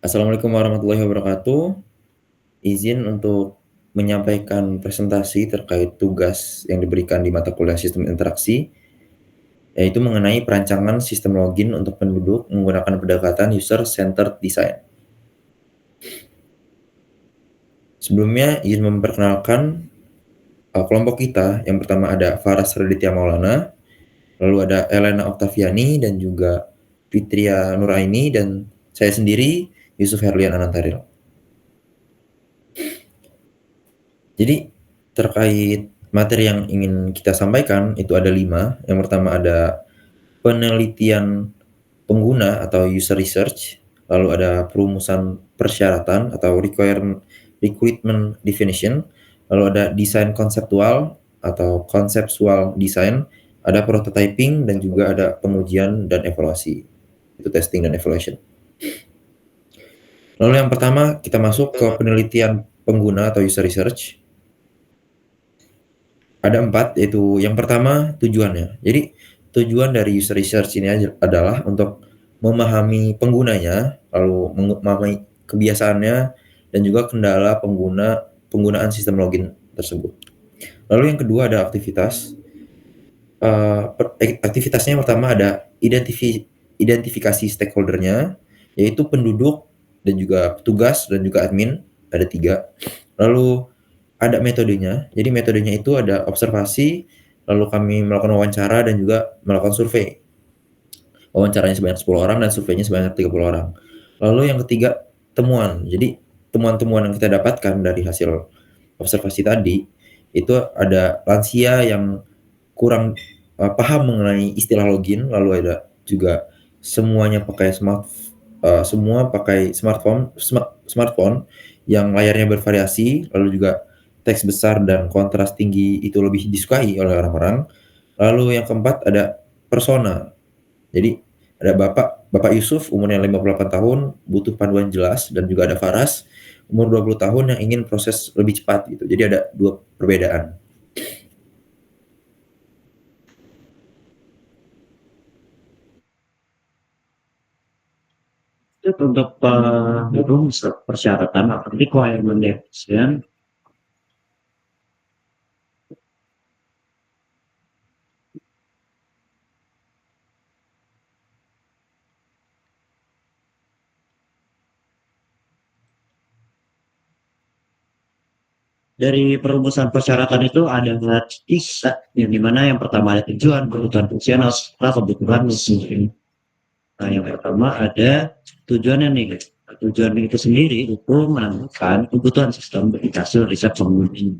Assalamualaikum warahmatullahi wabarakatuh. Izin untuk menyampaikan presentasi terkait tugas yang diberikan di mata kuliah sistem interaksi, yaitu mengenai perancangan sistem login untuk penduduk menggunakan pendekatan user-centered design. Sebelumnya, izin memperkenalkan kelompok kita. Yang pertama ada Faras Raditya Maulana, lalu ada Elena Oktaviani dan juga Fitria Nuraini, dan saya sendiri Yusuf Herlian Anantaril. Jadi terkait materi yang ingin kita sampaikan itu ada 5. Yang pertama ada penelitian pengguna atau user research, lalu ada perumusan persyaratan atau recruitment definition, lalu ada desain konseptual atau conceptual design, ada prototyping, dan juga ada pengujian dan evaluasi. Itu testing dan evaluation. Lalu yang pertama kita masuk ke penelitian pengguna atau user research. Ada 4, yaitu yang pertama tujuannya. Jadi tujuan dari user research ini adalah untuk memahami penggunanya, lalu memahami kebiasaannya, dan juga kendala penggunaan sistem login tersebut. Lalu yang kedua ada aktivitas. Aktivitasnya yang pertama ada identifikasi stakeholdernya, yaitu penduduk dan juga petugas dan juga admin, ada 3. Lalu ada metodenya. Jadi metodenya itu ada observasi, lalu kami melakukan wawancara dan juga melakukan survei. Wawancaranya sebanyak 10 orang dan surveinya sebanyak 30 orang. Lalu yang ketiga, temuan. Jadi temuan-temuan yang kita dapatkan dari hasil observasi tadi, itu ada lansia yang kurang paham mengenai istilah login, lalu ada juga semua pakai smartphone yang layarnya bervariasi, lalu juga teks besar dan kontras tinggi itu lebih disukai oleh orang-orang. Lalu yang keempat ada persona. Jadi ada Bapak Yusuf umurnya 58 tahun, butuh panduan jelas, dan juga ada Faras umur 20 tahun yang ingin proses lebih cepat gitu. Jadi ada 2 perbedaan. Itu untuk rumus persyaratan atau requirement definition. Dari perumusan persyaratan itu ada 3, yang dimana yang pertama ada tujuan, kebutuhan fungsional, serta kebutuhan mesin. Nah, yang pertama ada tujuannya nih. Tujuan itu sendiri itu menentukan kebutuhan sistem dari hasil riset penguji.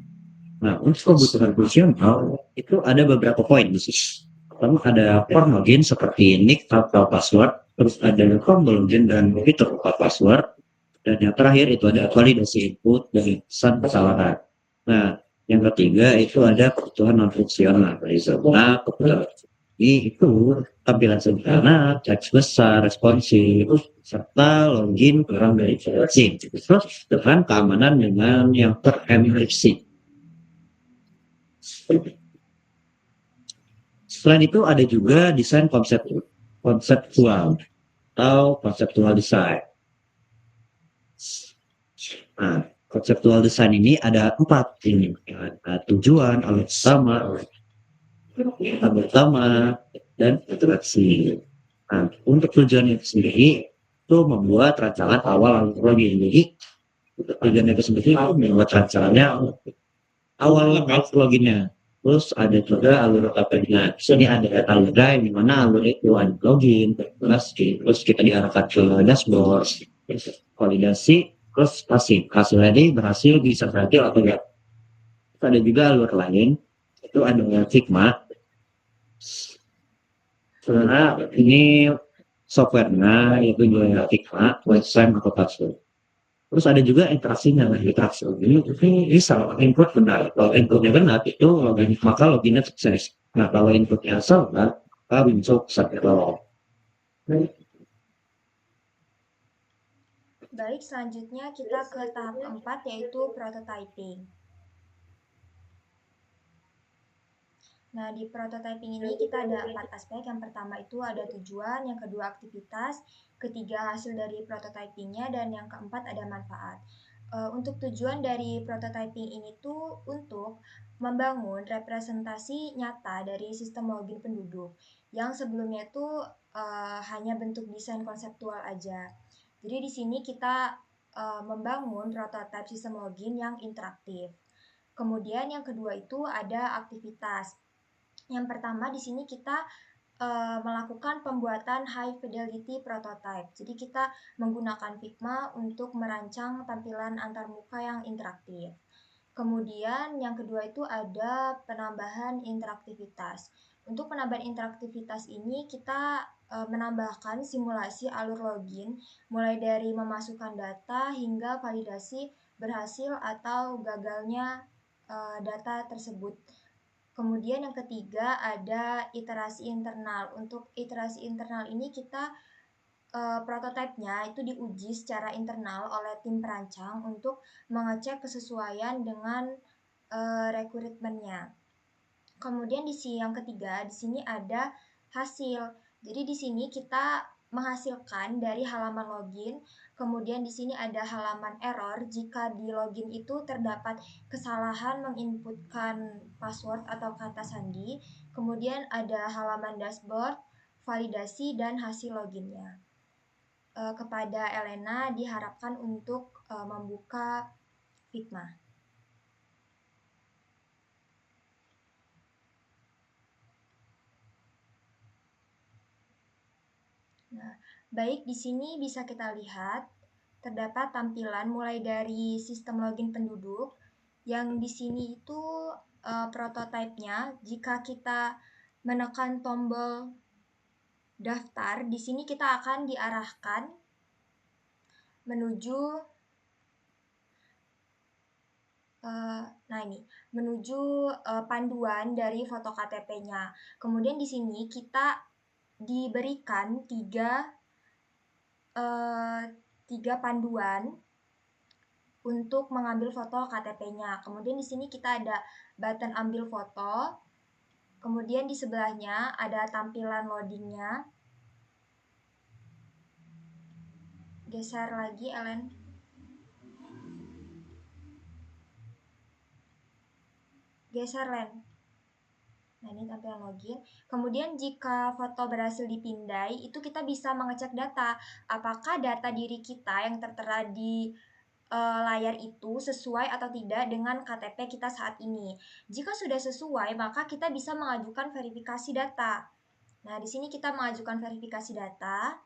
Nah, untuk kebutuhan fungsional itu ada beberapa poin khusus. Pertama ada form login seperti nick atau password, terus ada tombol login dan fitur lupa password, dan yang terakhir itu ada validasi input dan pesan kesalahan. Nah, yang ketiga itu ada kebutuhan non fungsional. Nah, kebutuhan ini itu tampilan sederhana, teks besar, responsif, serta login kurang dari versi. Terus dengan keamanan dengan yang terenkripsi. Selain itu ada juga desain konseptual atau konseptual design. Nah, konseptual design ini ada 4 ini. Ada tujuan, alur utama, dan interaksi. Nah, untuk tujuan itu sendiri itu membuat rancangan awal alur login. Jadi, untuk tujuan itu sendiri itu membuat rancangannya awal loginnya. Terus ada juga alur tapnya. Sini ada alur drive di mana alur itu ada login, terus kita diarahkan ke dashboard, validasi, terus hasilnya ini berhasil bisa berhasil atau enggak. Terus ada juga alur lain itu ada Figma. Sebenarnya ini softwarenya yaitu juga Figma, website atau password. Terus ada juga interaksinya. Nah, interaksi ini bisa input benar. Kalau inputnya benar itu login, maka loginnya sukses. Nah, kalau inputnya salah, maka muncul pesan error. Baik, selanjutnya kita ke tahap keempat yaitu prototyping. Nah, di prototyping ini kita ada 4 aspek. Yang pertama itu ada tujuan, yang kedua aktivitas, ketiga hasil dari prototypingnya, dan yang keempat ada manfaat. Untuk tujuan dari prototyping ini tuh untuk membangun representasi nyata dari sistem login penduduk yang sebelumnya itu hanya bentuk desain konseptual aja. Jadi di sini kita membangun prototipe sistem login yang interaktif. Kemudian yang kedua itu ada aktivitas. Yang pertama di sini kita melakukan pembuatan high fidelity prototype. Jadi kita menggunakan Figma untuk merancang tampilan antarmuka yang interaktif. Kemudian yang kedua itu ada penambahan interaktivitas. Untuk penambahan interaktivitas ini kita menambahkan simulasi alur login mulai dari memasukkan data hingga validasi berhasil atau gagalnya data tersebut. Kemudian yang ketiga ada iterasi internal. Untuk iterasi internal ini kita prototipenya itu diuji secara internal oleh tim perancang untuk mengecek kesesuaian dengan rekrutmennya. Kemudian di sini yang ketiga, di sini ada hasil. Jadi di sini kita menghasilkan dari halaman login, kemudian di sini ada halaman error jika di login itu terdapat kesalahan menginputkan password atau kata sandi, kemudian ada halaman dashboard, validasi dan hasil loginnya. Kepada Elena diharapkan untuk membuka Figma. Nah, baik di sini bisa kita lihat terdapat tampilan mulai dari sistem login penduduk yang di sini itu prototipenya jika kita menekan tombol daftar, di sini kita akan diarahkan menuju menuju panduan dari foto KTP-nya. Kemudian di sini kita diberikan tiga panduan untuk mengambil foto KTP-nya. Kemudian di sini kita ada button ambil foto. Kemudian di sebelahnya ada tampilan loadingnya. Geser lagi, Ellen. Geser, Len. Nah, ini tampilan login. Kemudian jika foto berhasil dipindai, itu kita bisa mengecek data. Apakah data diri kita yang tertera di layar itu sesuai atau tidak dengan KTP kita saat ini. Jika sudah sesuai, maka kita bisa mengajukan verifikasi data. Nah, di sini kita mengajukan verifikasi data.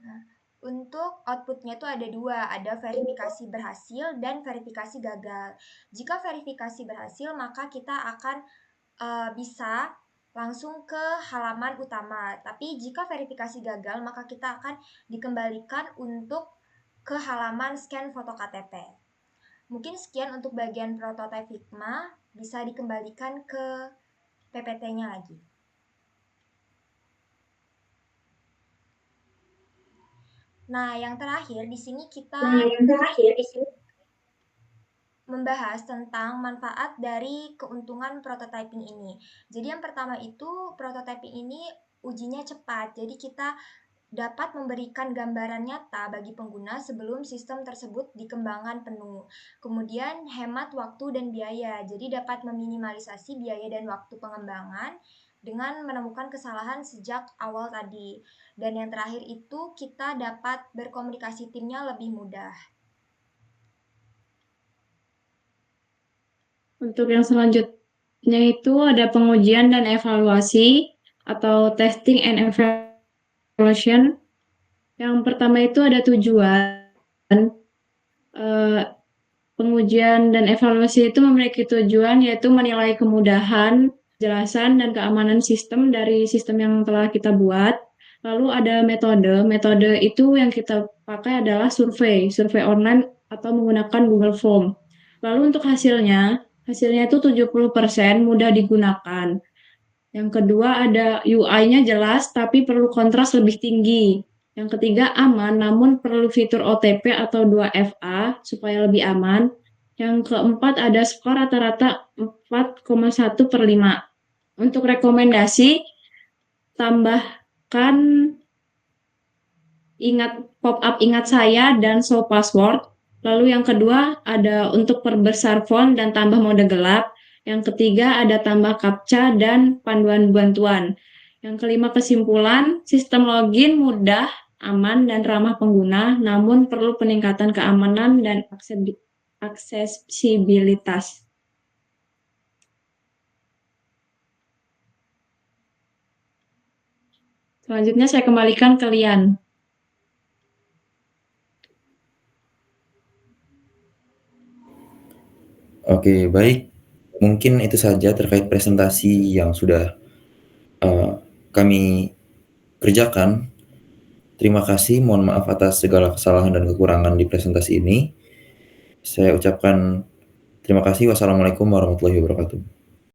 Nah, untuk outputnya itu ada dua, ada verifikasi berhasil dan verifikasi gagal. Jika verifikasi berhasil, maka kita akan bisa langsung ke halaman utama. Tapi jika verifikasi gagal, maka kita akan dikembalikan untuk ke halaman scan foto KTP. Mungkin sekian untuk bagian prototipe Figma, bisa dikembalikan ke PPT-nya lagi. Nah, yang terakhir di sini kita membahas tentang manfaat dari keuntungan prototyping ini. Jadi yang pertama itu prototyping ini ujinya cepat. Jadi kita dapat memberikan gambaran nyata bagi pengguna sebelum sistem tersebut dikembangkan penuh. Kemudian hemat waktu dan biaya. Jadi dapat meminimalisasi biaya dan waktu pengembangan dengan menemukan kesalahan sejak awal tadi. Dan yang terakhir itu kita dapat berkomunikasi timnya lebih mudah. Untuk yang selanjutnya itu ada pengujian dan evaluasi atau testing and evaluation. Yang pertama itu ada tujuan. Pengujian dan evaluasi itu memiliki tujuan yaitu menilai kemudahan, kejelasan, dan keamanan sistem dari sistem yang telah kita buat. Lalu ada metode. Metode itu yang kita pakai adalah survei online atau menggunakan Google Form. Lalu untuk hasilnya itu 70% mudah digunakan. Yang kedua ada UI-nya jelas tapi perlu kontras lebih tinggi. Yang ketiga aman namun perlu fitur OTP atau 2FA supaya lebih aman. Yang keempat ada skor rata-rata 4,1/5. Untuk rekomendasi, tambahkan pop-up ingat saya dan show password. Lalu yang kedua ada untuk perbesar font dan tambah mode gelap. Yang ketiga ada tambah captcha dan panduan bantuan. Yang kelima kesimpulan, sistem login mudah, aman, dan ramah pengguna, namun perlu peningkatan keamanan dan aksesibilitas. Selanjutnya saya kembalikan ke Lian. Oke, baik. Mungkin itu saja terkait presentasi yang sudah kami kerjakan. Terima kasih, mohon maaf atas segala kesalahan dan kekurangan di presentasi ini. Saya ucapkan terima kasih. Wassalamualaikum warahmatullahi wabarakatuh.